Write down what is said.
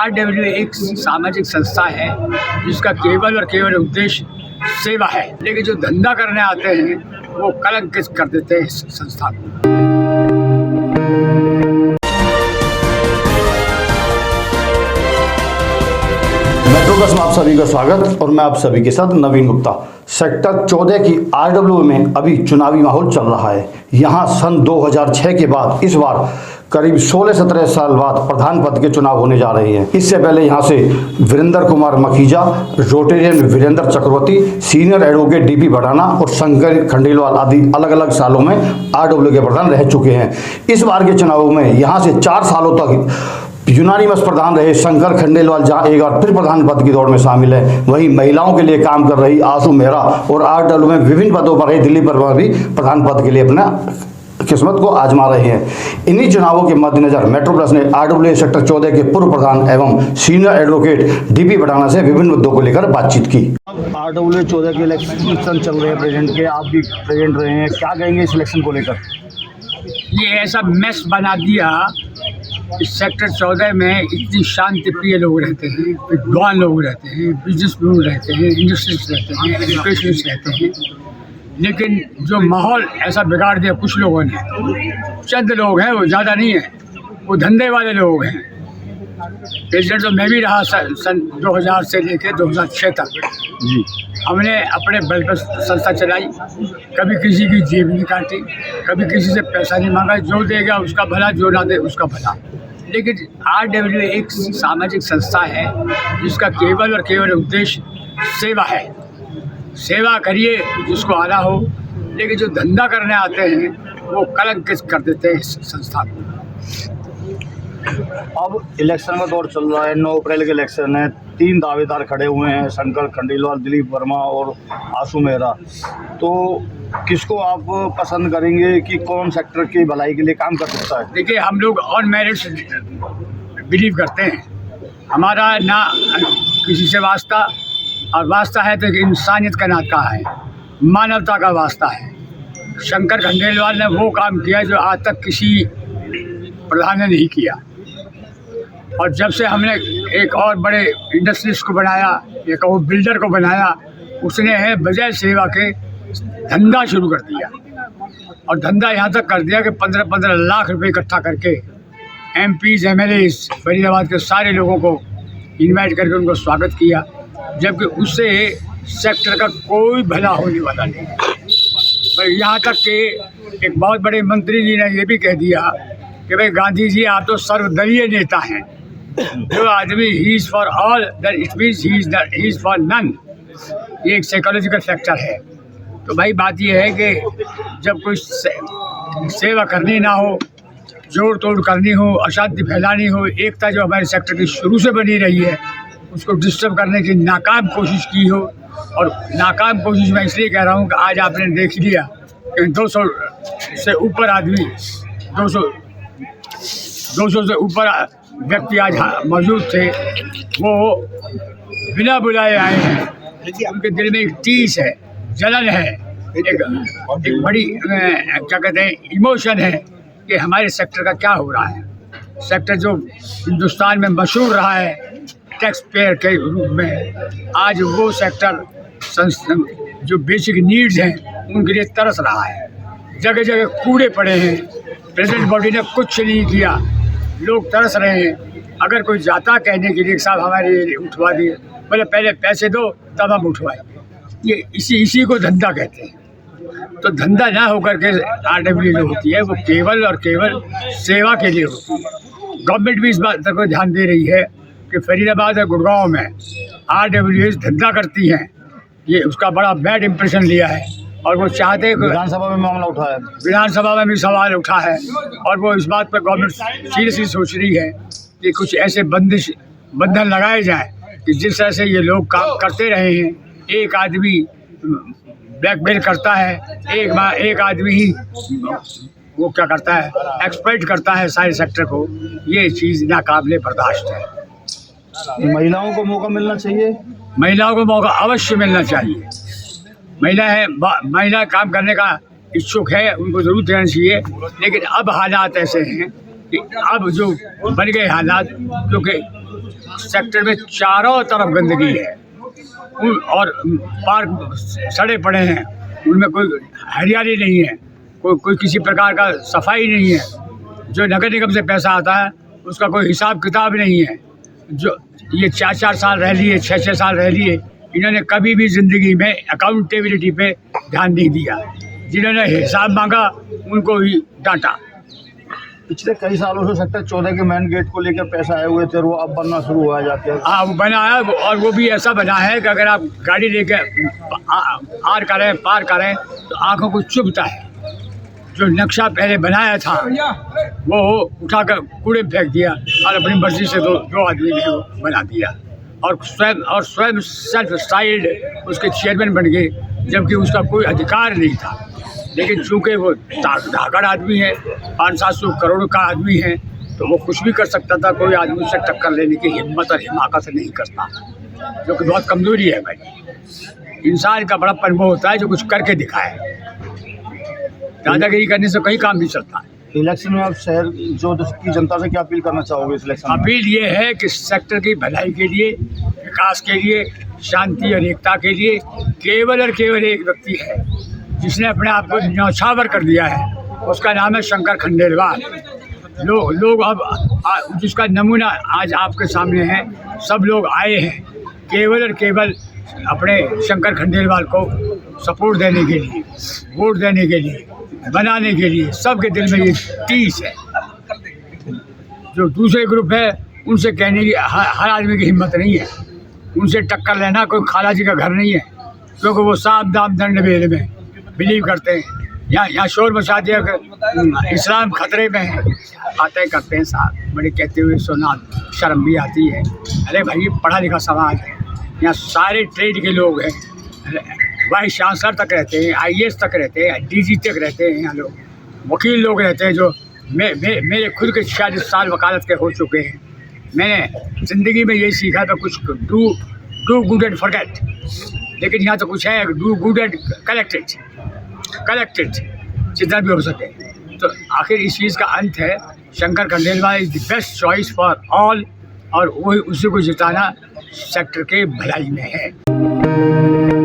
RW एक सामाजिक संस्था है जिसका केवल और केवल उद्देश्य सेवा है, लेकिन जो धंधा करने आते हैं वो कलंकित कर देते हैं इस संस्था को। मेट्रो प्लस में आप सभी का स्वागत और मैं आप सभी के साथ नवीन गुप्ता। सेक्टर 14 की RW में अभी चुनावी माहौल चल रहा है। यहाँ सन 2006 के बाद इस बार करीब 16-17 साल बाद प्रधान पद के चुनाव होने जा रहे हैं। इससे पहले यहाँ से वीरेंद्र कुमार मखीजा, रोटेरियन वीरेंद्र चक्रवर्ती, सीनियर एडवोकेट DP भड़ाना और शंकर खंडेलवाल आदि अलग अलग सालों में RW के प्रधान रह चुके हैं। इस बार के चुनावों में यहाँ से 4 सालों तक यूनानिमस प्रधान रहे शंकर खंडेलवाल जहां एक बार फिर प्रधान पद की दौड़ में शामिल है। वहीं महिलाओं के लिए काम कर रही आशू मेहरा और RW में विभिन्न पदों पर रहे दिल्ली वर्मा भी प्रधान पद के लिए अपना किस्मत को आजमा रहे हैं। इन्हीं चुनावों के मद्देनजर मेट्रो प्लस ने RW सेक्टर 14 के पूर्व प्रधान एवं सीनियर एडवोकेट DP भड़ाना से विभिन्न मुद्दों को लेकर बातचीत की। RW 14 के इलेक्शन चल रहे हैं प्रेजेंट के, आप भी प्रेजेंट रहे हैं, क्या कहेंगे इस इलेक्शन को लेकर? ये ऐसा मेस बना दिया। इस सेक्टर 14 में इतनी शांति प्रिय लोग रहते हैं, विद्वान लोग रहते हैं, बिजनेसमैन रहते हैं, इंडस्ट्रियलिस्ट रहते हैं, एजुकेशनिस्ट रहते हैं, लेकिन जो माहौल ऐसा बिगाड़ दिया कुछ लोगों ने, चंद लोग हैं, वो ज़्यादा नहीं है, वो धंधे वाले लोग हैं। प्रेसिडेंट तो मैं भी रहा सन 2000 से लेकर 2006 तक जी। हमने अपने बल पर संस्था चलाई, कभी किसी की जेब नहीं काटी, कभी किसी से पैसा नहीं मांगा, जो देगा उसका भला, जो ना दे उसका भला। लेकिन RW एक सामाजिक संस्था है जिसका केवल और केवल उद्देश्य सेवा है। सेवा करिए जिसको आना हो, लेकिन जो धंधा करने आते हैं वो कलंकित कर देते हैं इस संस्था को। अब इलेक्शन का दौर चल रहा है, 9 अप्रैल के इलेक्शन है, 3 दावेदार खड़े हुए हैं, शंकर खंडेलवाल, दिलीप वर्मा और आशू मेहरा। तो किसको आप पसंद करेंगे कि कौन सेक्टर की भलाई के लिए काम कर सकता है? देखिए, हम लोग ऑन मेरिट बिलीव करते हैं। हमारा ना किसी से वास्ता, और वास्ता है तो इंसानियत का नाता है, मानवता का वास्ता है। शंकर खंडेलवाल ने वो काम किया जो आज तक किसी प्रधान ने नहीं किया, और जब से हमने एक और बड़े इंडस्ट्रीज को बनाया, एक और बिल्डर को बनाया, उसने है बजाय सेवा के धंधा शुरू कर दिया। और धंधा यहाँ तक कर दिया कि 15-15 लाख रुपए इकट्ठा करके MPs MLAs फरीदाबाद के सारे लोगों को इनवाइट करके उनको स्वागत किया, जबकि उससे सेक्टर का कोई भला होने वाला नहीं। पर यहाँ तक कि एक बहुत बड़े मंत्री जी ने ये भी कह दिया कि भाई गांधी जी, आप तो सर्वदलीय नेता हैं। जो आदमी he is for all that it means he is for none. ये एक साइकोलॉजिकल फैक्टर है। तो भाई बात ये है कि जब कोई सेवा करनी ना हो, जोड़ तोड़ करनी हो, अशांति फैलानी हो, एकता जो हमारे सेक्टर की शुरू से बनी रही है उसको डिस्टर्ब करने की नाकाम कोशिश की हो। और नाकाम कोशिश मैं इसलिए कह रहा हूँ कि आज आपने देख लिया कि 200 से ऊपर आदमी, 200 से ऊपर व्यक्ति आज मौजूद थे, वो बिना बुलाए आए हैं। उनके दिल में एक टीस है, जलन है, एक बड़ी क्या कहते हैं इमोशन है कि हमारे सेक्टर का क्या हो रहा है। सेक्टर जो हिंदुस्तान में मशहूर रहा है टैक्स पेयर के रूप में, आज वो सेक्टर जो बेसिक नीड्स हैं उनके लिए तरस रहा है। जगह जगह कूड़े पड़े हैं, प्रेसिडेंट बॉडी ने कुछ नहीं किया, लोग तरस रहे हैं। अगर कोई जाता कहने के लिए साहब हमारे लिए उठवा दिए, बोले पहले पैसे दो तब हम उठवाएंगे। ये इसी को धंधा कहते हैं। तो धंधा ना होकर के RW जो होती है वो केवल और केवल सेवा के लिए होती है। गवर्नमेंट भी इस बात पर ध्यान दे रही है कि फरीदाबाद और गुड़गांव में RWs धंधा करती हैं। ये उसका बड़ा बैड इंप्रेशन लिया है और वो चाहते हैं। विधानसभा में मामला उठा है, विधानसभा में भी सवाल उठा है, और वो इस बात पर गवर्नमेंट सीरियसली सोच रही है कि कुछ ऐसे बंधन लगाए जाए कि जिस तरह से ये लोग काम करते रहे हैं। एक आदमी ब्लैकमेल करता है, एक आदमी ही वो क्या करता है, एक्सप्लॉइट करता है सारे सेक्टर को। ये चीज़ नाकाबिले बर्दाश्त है। महिलाओं को मौका मिलना चाहिए, महिलाओं को मौका अवश्य मिलना चाहिए। महिला काम करने का इच्छुक है, उनको ज़रूर देना चाहिए। लेकिन अब हालात ऐसे हैं कि अब जो बन गए हालात, क्योंकि सेक्टर में चारों तरफ गंदगी है और पार्क सड़े पड़े हैं, उनमें कोई हरियाली नहीं है, कोई किसी प्रकार का सफाई नहीं है। जो नगर निगम से पैसा आता है उसका कोई हिसाब किताब नहीं है। जो ये 4-4 साल रह लिए, 6-6 साल रह लिए, इन्होंने कभी भी ज़िंदगी में अकाउंटेबिलिटी पे ध्यान नहीं दिया। जिन्होंने हिसाब मांगा उनको ही डांटा। पिछले कई सालों से सेक्टर 14 के मेन गेट को लेकर पैसा आए हुए थे, वो अब बनना शुरू हुआ जाके। हाँ, वो बना है और वो भी ऐसा बना है कि अगर आप गाड़ी लेके पार करें तो आंखों को चुभता है। जो नक्शा पहले बनाया था वो उठाकर कूड़े में फेंक दिया और अपनी मर्जी से दो आदमी ने वो बना दिया और स्वयं सेल्फ स्टाइल्ड उसके चेयरमैन बन गए, जबकि उसका कोई अधिकार नहीं था। लेकिन चूँकि वो धाकड़ आदमी है, 500-700 करोड़ का आदमी है, तो वो कुछ भी कर सकता था। कोई आदमी उससे टक्कर लेने की हिम्मत और हिमाकत नहीं करता, जो कि बहुत कमज़ोरी है भाई। इंसान का बड़ापन वो होता है जो कुछ करके दिखाए। दादागिरी करने से कहीं काम नहीं चलता। इलेक्शन में आप शहर की जनता से क्या अपील करना चाहोगे इस इलेक्शन में? अपील ये है कि सेक्टर की भलाई के लिए, विकास के लिए, शांति और एकता के लिए केवल और केवल एक व्यक्ति है जिसने अपने आप को न्यौछावर कर दिया है, उसका नाम है शंकर खंडेलवाल। लोग अब जिसका नमूना आज आपके सामने है, सब लोग आए हैं केवल और केवल अपने शंकर खंडेलवाल को सपोर्ट देने के लिए, वोट देने के लिए, बनाने के लिए। सबके दिल में ये टीस है। जो दूसरे ग्रुप है उनसे कहने की हर आदमी की हिम्मत नहीं है। उनसे टक्कर लेना कोई खाला जी का घर नहीं है, क्योंकि वो साम दाम दंड भेद में बिलीव करते हैं। यहाँ शोर मचा दिया कि इस्लाम खतरे में है, बातें करते हैं साहब, बड़े कहते हुए सुना शर्म भी आती है। अरे भाई, पढ़ा लिखा समाज है, यहाँ सारे ट्रेड के लोग हैं, वाइस चांसलर तक रहते हैं, IAS तक रहते हैं, DG तक रहते हैं, यहाँ लोग वकील लोग रहते हैं। जो मेरे खुद के 46 साल वकालत के हो चुके हैं। मैंने ज़िंदगी में यही सीखा था, कुछ डू गुड एंड फॉरगेट, लेकिन यहाँ तो कुछ है डू गुड एंड कलेक्टेड जितना भी हो सके। तो आखिर इस चीज़ का अंत है, Shankar Khandelwal is the best choice for all, और वही उसी को जिताना सेक्टर के भलाई में है।